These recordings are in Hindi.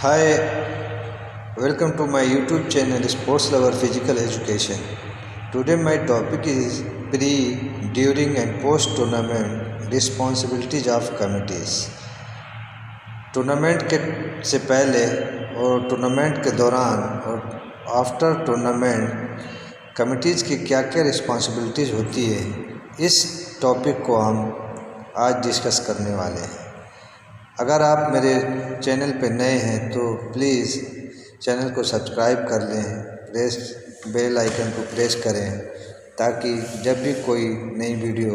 Hi, welcome to my YouTube channel Sports Lover Physical Education. Today my topic is pre, during and post tournament responsibilities of committees. Tournament के से पहले और टूर्नामेंट के दौरान और आफ्टर टूर्नामेंट कमिटीज़ की क्या क्या रिस्पॉन्सिबिलिटीज़ होती है, इस टॉपिक को हम आज डिस्कस करने वाले हैं। अगर आप मेरे चैनल पर नए हैं तो प्लीज़ चैनल को सब्सक्राइब कर लें, बेल आइकन को प्रेस करें ताकि जब भी कोई नई वीडियो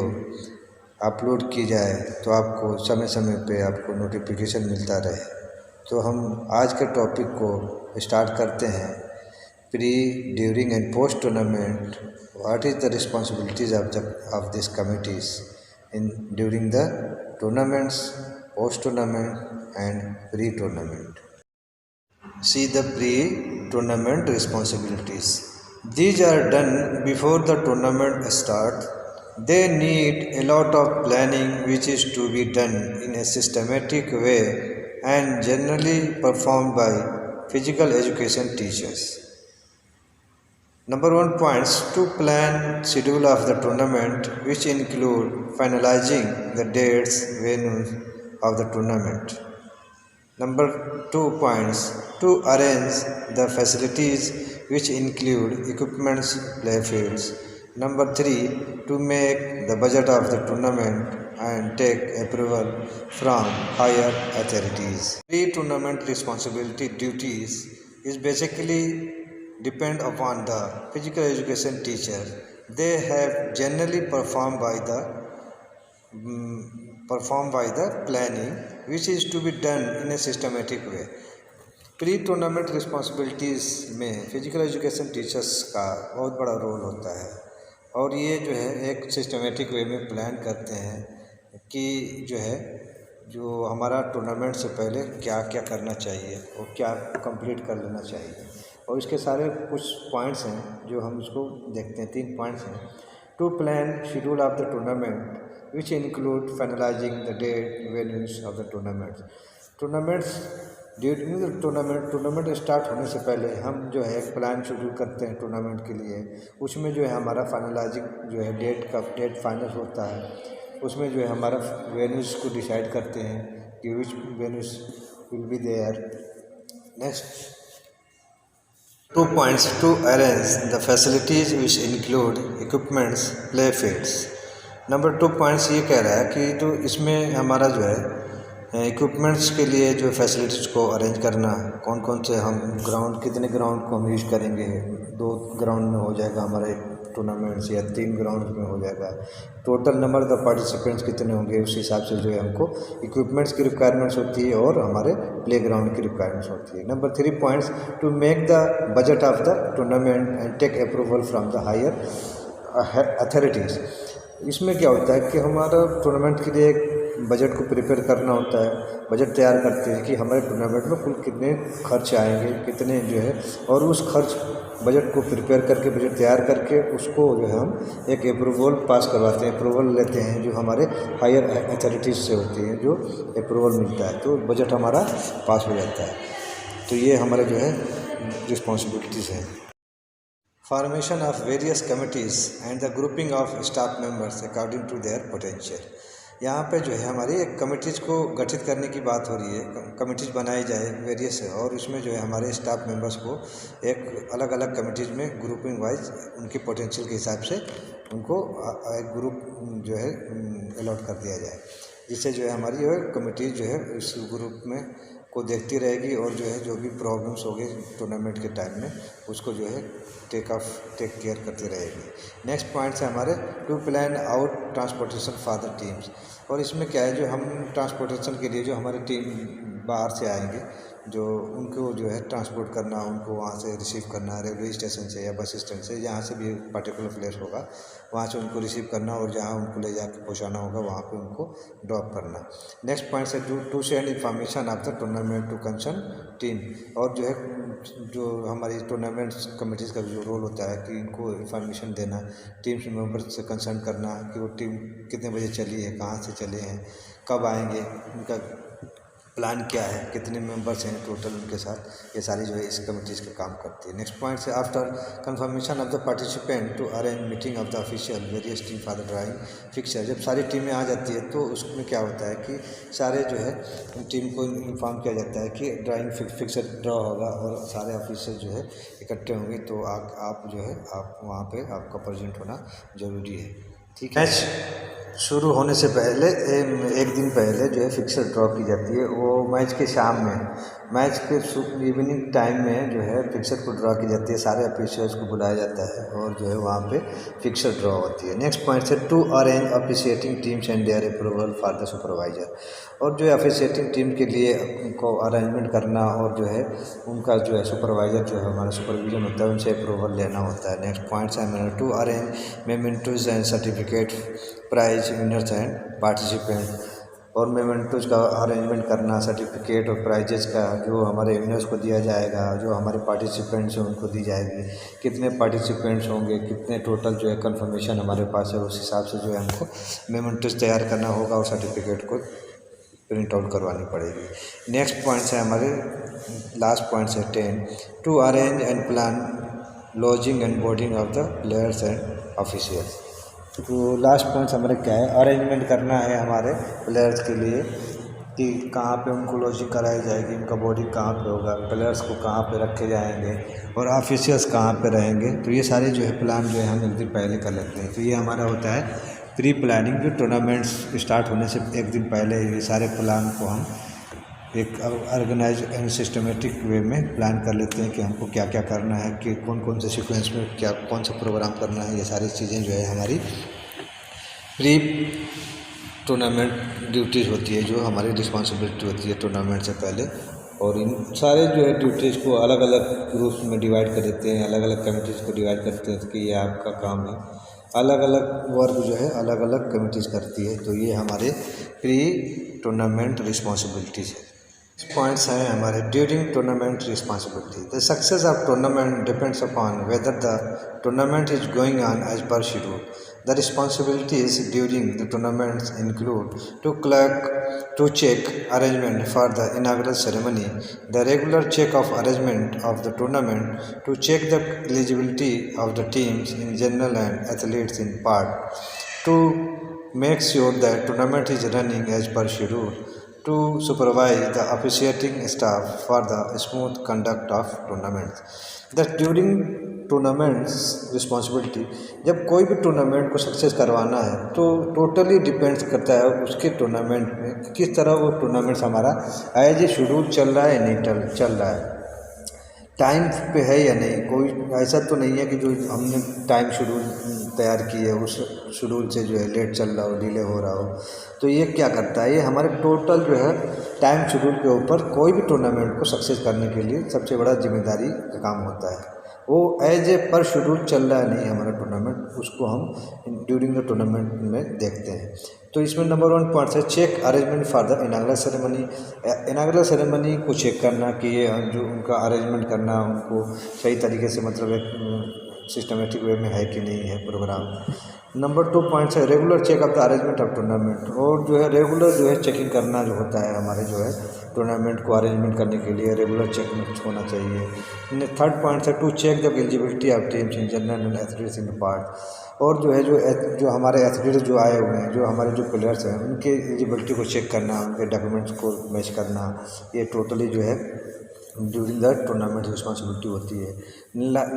अपलोड की जाए तो आपको समय समय पे आपको नोटिफिकेशन मिलता रहे। तो हम आज के टॉपिक को स्टार्ट करते हैं। Pre, during and post tournament, what is the responsibilities of this committees in during the tournaments, post-tournament and pre-tournament. See the pre-tournament responsibilities. These are done before the tournament start. They need a lot of planning which is to be done in a systematic way and generally performed by physical education teachers. Number 1 points to plan schedule of the tournament, which include finalizing the dates, venues of the tournament. Number 2 points to arrange the facilities, which include equipments, play fields. Number 3 to make the budget of the tournament and take approval from higher authorities. Pre-tournament responsibility duties is basically depend upon the physical education teacher. They have generally performed by the planning which is to be done in a systematic way. Pre tournament responsibilities में फिजिकल एजुकेशन टीचर्स का बहुत बड़ा रोल होता है और ये जो है एक सिस्टमेटिक वे में प्लान करते हैं कि जो हमारा टूर्नामेंट से पहले क्या क्या करना चाहिए और क्या कंप्लीट कर लेना चाहिए। और इसके सारे कुछ पॉइंट्स हैं जो हम इसको देखते हैं। 3 पॉइंट्स हैं। To plan schedule of the tournament which include finalising the date, venues of the tournaments during the tournament start होने से पहले हम जो है एक प्लान शेड्यूल करते हैं टूर्नामेंट के लिए। उसमें जो है हमारा फाइनलाइजिंग जो है डेट फाइनल होता है। उसमें जो है हमारा वेन्यूज़ को डिसाइड करते हैं कि which venues will be there. Next 2 points to arrange the facilities which include equipments, play fields. Number 2 points ये कह रहा है कि तो इसमें हमारा जो है इक्विपमेंट्स के लिए जो फैसिलिटीज़ को अरेंज करना, कौन कौन से हम ग्राउंड, कितने ग्राउंड को हम यूज़ करेंगे। 2 ग्राउंड में हो जाएगा हमारे टूर्नामेंट्स या 3 ग्राउंड में हो जाएगा। टोटल नंबर ऑफ पार्टिसिपेंट्स कितने होंगे उस हिसाब से जो है हमको इक्विपमेंट्स की रिक्वायरमेंट्स होती है और हमारे प्ले ग्राउंड की रिक्वायरमेंट्स होती है। Number 3 points to make the budget of the tournament and take approval from the higher authorities. इसमें क्या होता है कि हमारा टूर्नामेंट के लिए एक बजट को प्रिपेयर करना होता है। बजट तैयार करते हैं कि हमारे टूर्नामेंट में कुल कितने खर्च आएंगे, कितने जो है, और उस खर्च बजट को प्रिपेयर करके, बजट तैयार करके उसको जो है हम एक अप्रूवल पास करवाते हैं, अप्रूवल लेते हैं जो हमारे हायर अथॉरिटीज़ से होती है, जो अप्रूवल मिलता है तो बजट हमारा पास हो जाता है। तो ये हमारे जो है रिस्पॉन्सिबिलिटीज़ हैं। Formation of various committees and the grouping of staff members according to their potential. यहाँ पे जो है हमारी एक कमिटीज़ को गठित करने की बात हो रही है। कमिटीज़ बनाई जाए वेरियस है और इसमें जो है हमारे स्टाफ मेंबर्स को एक अलग अलग कमिटीज़ में ग्रुपिंग वाइज उनकी पोटेंशियल के हिसाब से उनको एक ग्रुप जो है अलॉट कर दिया जाए, जिससे जो है हमारी जो है कमिटीज़ जो है इस ग्रुप में को देखती रहेगी और जो है जो भी प्रॉब्लम्स होगी टूर्नामेंट के टाइम में उसको जो है टेक केयर करती रहेगी। नेक्स्ट पॉइंट्स है हमारे to plan out transportation for the teams. और इसमें क्या है, जो हम ट्रांसपोर्टेशन के लिए जो हमारे टीम बाहर से आएंगे, जो उनको जो है ट्रांसपोर्ट करना, उनको वहाँ से रिसीव करना, रेलवे स्टेशन से या बस स्टैंड से, जहाँ से भी पर्टिकुलर प्लेस होगा वहाँ से उनको रिसीव करना और जहाँ उनको ले जाकर पहुँचाना होगा वहाँ पे उनको ड्रॉप करना। नेक्स्ट पॉइंट है to send information of the tournament to concern team. और जो है जो हमारी टूर्नामेंट कमिटीज़ का जो रोल होता है कि इनको इन्फॉर्मेशन देना, टीम्स मेंबर से कंसर्न करना कि वो टीम कितने बजे चली है, कहाँ से चले हैं, कब आएंगे, उनका प्लान क्या है, कितने मेंबर्स हैं टोटल उनके साथ, ये सारी जो है इस कमिटीज़ का काम करती है। नेक्स्ट पॉइंट है after confirmation of the participant to arrange meeting of the official various team for the drawing fixture. जब सारी टीमें आ जाती है तो उसमें क्या होता है कि सारे जो है टीम को इन्फॉर्म किया जाता है कि ड्राइंग फिक्सर ड्रॉ होगा और सारे ऑफिसर जो है इकट्ठे होंगे, तो आप जो है आप वहाँ पर आपका प्रेजेंट होना ज़रूरी है। ठीक है। मैच शुरू होने से पहले एक दिन पहले जो है फिक्सर ड्रॉ की जाती है। वो मैच के शाम में, मैच के इवनिंग टाइम में जो है फिक्सर को ड्रॉ की जाती है, सारे ऑफिशियल्स को बुलाया जाता है और जो है वहाँ पे फिक्सर ड्रॉ होती है। नेक्स्ट पॉइंट है to arrange officiating teams and their approval for the supervisor. और जो है ऑफिशिएटिंग टीम के लिए उनको अरेंजमेंट करना और जो है उनका जो है सुपरवाइजर जो है हमारा सुपरविजन होता है उनसे अप्रूवल लेना होता है। नेक्स्ट पॉइंट्स है to arrange mementos and certificate prize winners and participant. और मेमेंटोज का अरेंजमेंट करना, सर्टिफिकेट और प्राइजेस का जो हमारे विनर्स को दिया जाएगा, जो हमारे पार्टिसिपेंट्स हैं उनको दी जाएगी, कितने पार्टिसिपेंट्स होंगे, कितने टोटल जो है कंफर्मेशन हमारे पास है, उस हिसाब से जो है हमको मेमेंटोज तैयार करना होगा और सर्टिफिकेट को प्रिंट आउट करवानी पड़ेगी। नेक्स्ट पॉइंट्स है हमारे लास्ट पॉइंट्स है 10 to arrange and plan lodging and boarding of the players and officials. तो लास्ट पॉइंट्स हमारे क्या है, अरेंजमेंट करना है हमारे प्लेयर्स के लिए कि कहाँ पे उनको लॉजिंग कराई जाएगी, उनका बोर्डिंग कहाँ पे होगा, प्लेयर्स को कहाँ पे रखे जाएंगे और ऑफिशियल्स कहाँ पे रहेंगे। तो ये सारे जो है प्लान जो है हम एक दिन पहले कर लेते हैं। तो ये हमारा होता है प्री प्लानिंग, जो टूर्नामेंट्स स्टार्ट होने से एक दिन पहले ये सारे प्लान को हम एक ऑर्गेनाइज एंड सिस्टमेटिक वे में प्लान कर लेते हैं कि हमको क्या क्या करना है, कि कौन कौन से सीक्वेंस में क्या कौन सा प्रोग्राम करना है। ये सारी चीज़ें जो है हमारी प्री टूर्नामेंट ड्यूटीज़ होती है, जो हमारी रिस्पॉन्सिबिलिटी होती है टूर्नामेंट से पहले। और इन सारे जो है ड्यूटीज़ को अलग अलग ग्रुप्स में डिवाइड कर देते हैं, अलग अलग कमिटीज़ को डिवाइड करते हैं कि ये आपका काम है। अलग अलग वर्क जो है अलग अलग कमिटीज़ करती है। तो ये हमारे प्री टूर्नामेंट रिस्पॉन्सिबिलिटीज़ है। पॉइंट्स हैं हमारे during tournament responsibility. The success of tournament depends upon whether the tournament is going on as per schedule. The responsibilities during the tournaments include to check arrangement for the inaugural ceremony, the regular check of arrangement of the tournament, to check the eligibility of the teams in general and athletes in part, to make sure that tournament is running as per schedule, to supervise the officiating staff for the smooth conduct of tournaments. That during tournaments responsibility, जब कोई भी टूर्नामेंट को सक्सेस करवाना है तो टोटली डिपेंड्स करता है उसके टूर्नामेंट में किस तरह वो टूर्नामेंट्स हमारा एज ए शेड्यूल चल रहा है, नहीं चल रहा है, टाइम पे है या नहीं। कोई ऐसा तो नहीं है कि जो हमने टाइम शेड्यूल तैयार की है उस शेड्यूल से जो है लेट चल रहा हो, डिले हो रहा हो। तो ये क्या करता है, ये हमारे टोटल जो है टाइम शेड्यूल के ऊपर कोई भी टूर्नामेंट को सक्सेस करने के लिए सबसे बड़ा जिम्मेदारी का काम होता है। वो एज ए पर शेड्यूल चल रहा है नहीं हमारा टूर्नामेंट, उसको हम ड्यूरिंग द टूर्नामेंट में देखते हैं। तो इसमें नंबर 1 पॉइंट है check arrangement for the inaugural ceremony. Inaugural ceremony को चेक करना कि ये जो उनका अरेंजमेंट करना उनको सही तरीके से मतलब एक सिस्टमेटिक वे में है कि नहीं है प्रोग्राम। नंबर 2 पॉइंट्स है regular check of the arrangement of tournament. और जो है रेगुलर जो है चेकिंग करना जो होता है हमारे जो है टूर्नामेंट को अरेंजमेंट करने के लिए रेगुलर चेक होना चाहिए। 3rd पॉइंट है to check the eligibility of teams in general and athletes in part. और जो है जो हमारे एथलीट्स जो आए हुए हैं, जो हमारे जो प्लेयर्स हैं, उनके एलिजिबिलिटी को चेक करना, उनके डॉक्यूमेंट्स को मैच करना, ये टोटली जो है ड्यूरिंग द टूर्नामेंट रिस्पॉन्सिबिलिटी होती है।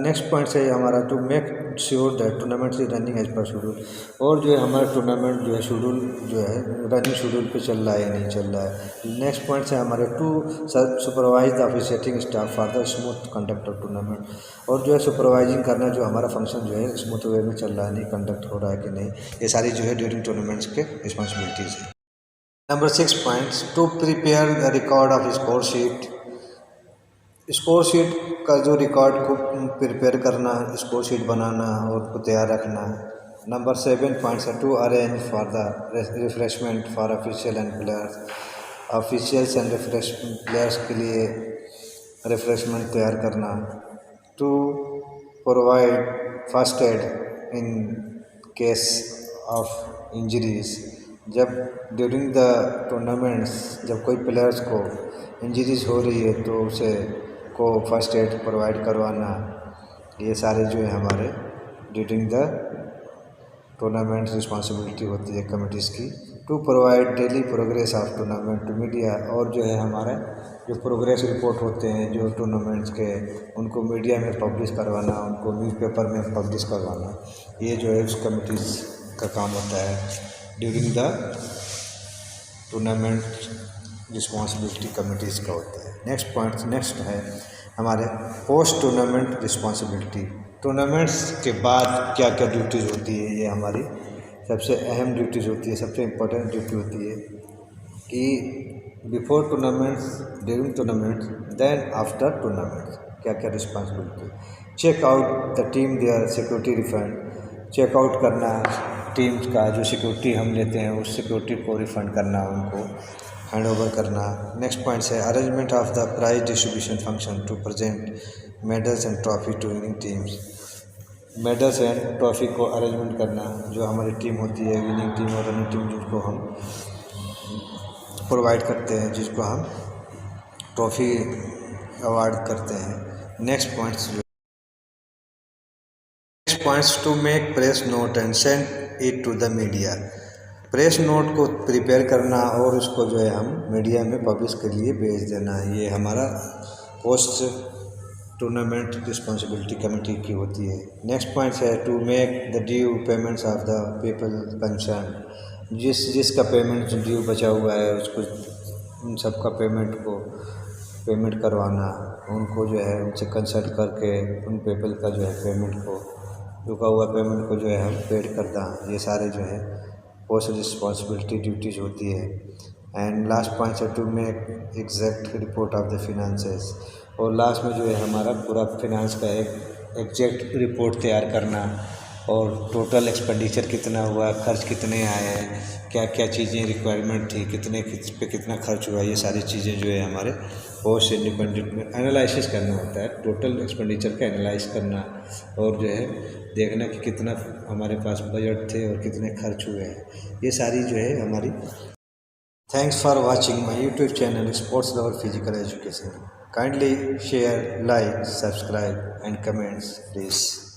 नेक्स्ट पॉइंट है हमारा to make sure that tournament is running as per schedule. और जो है हमारा टूर्नामेंट जो है शेड्यूल जो है रनिंग शेड्यूल पे चल रहा है या नहीं चल रहा है। नेक्स्ट पॉइंट है हमारे to supervise the officiating staff for the smooth conduct of tournament. और जो है सुपरवाइजिंग करना, जो हमारा फंक्शन जो है स्मूथ वे में चल रहा है, नहीं कंडक्ट हो रहा है कि नहीं, ये सारी जो है ड्यूरिंग टूर्नामेंट्स के रिस्पॉन्सिबिलिटीज़ है। Number 6 points to prepare the record of score sheet. Score sheet का जो रिकॉर्ड को प्रिपेयर करना, स्कोर शीट बनाना और उसको तैयार रखना। नंबर 7 पॉइंट्स है to arrange for the refreshment for official and players. Officials and players के लिए रिफ्रेशमेंट तैयार करना। To provide first aid in case of injuries. जब ड्यूरिंग द टूर्नामेंट्स जब कोई प्लेयर्स को इंजरीज हो रही है तो उसे को फर्स्ट एड प्रोवाइड करवाना, ये सारे जो है हमारे ड्यूरिंग द टूर्नामेंट रिस्पॉन्सिबिलिटी होती है कमिटीज़ की। To provide daily progress of tournament to media, और जो है हमारे जो प्रोग्रेस रिपोर्ट होते हैं जो टूर्नामेंट्स के, उनको मीडिया में पब्लिश करवाना, उनको न्यूज़पेपर में पब्लिश करवाना, ये जो है उस कमिटीज़ का काम होता है during the tournament responsibility committees का होता है। नेक्स्ट है हमारे पोस्ट टूर्नामेंट रिस्पॉन्सिबिलिटी। टूर्नामेंट्स के बाद क्या क्या ड्यूटीज़ होती है, ये हमारी सबसे अहम ड्यूटीज़ होती है, सबसे इम्पोर्टेंट ड्यूटी होती है कि before tournaments, during tournaments, then after tournaments क्या क्या responsibility. Check out the team their security refund, checkout करना टीम्स का जो सिक्योरिटी हम लेते हैं उस सिक्योरिटी को रिफ़ंड करना, उनको हैंड ओवर करना। नेक्स्ट पॉइंट है arrangement of the prize distribution function to present medals and trophy to winning teams. Medals and trophy को अरेंजमेंट करना, जो हमारी टीम होती है विनिंग टीम और रनिंग टीम, जिसको हम प्रोवाइड करते हैं, जिसको हम ट्रॉफी अवार्ड करते हैं। Next points to make press note and send it to the media. Press note को प्रिपेयर करना और उसको जो है हम मीडिया में पब्लिश के लिए भेज देना, ये हमारा पोस्ट टूर्नामेंट रिस्पॉन्सिबिलिटी कमेटी की होती है। नेक्स्ट पॉइंट है to make the due payments of the people concern. जिसका पेमेंट ड्यू बचा हुआ है उसको, उन सब का पेमेंट करवाना, उनको जो है उनसे कंसल्ट करके उन पीपल का जो है पेमेंट को, रुका हुआ पेमेंट को जो है हम पेड करना, ये सारे जो है पोस्ट रिस्पॉन्सिबिलिटी ड्यूटीज़ होती है। एंड लास्ट पॉइंट है to make exact report of the finances, और लास्ट में जो है हमारा पूरा फिनांस का एक एग्जैक्ट रिपोर्ट तैयार करना, और टोटल एक्सपेंडिचर कितना हुआ, खर्च कितने आए हैं, क्या क्या चीज़ें रिक्वायरमेंट थी, पे कितना खर्च हुआ, ये सारी चीज़ें जो है हमारे पोस्ट इंडिपेंडेंट में एनालिसिस करना होता है। टोटल एक्सपेंडिचर का एनालाइज करना और जो है देखना कि कितना हमारे पास बजट थे और कितने खर्च हुए हैं, ये सारी जो है हमारी। Thanks for watching my YouTube channel sports lover physical education. Kindly share, like, subscribe and comments please.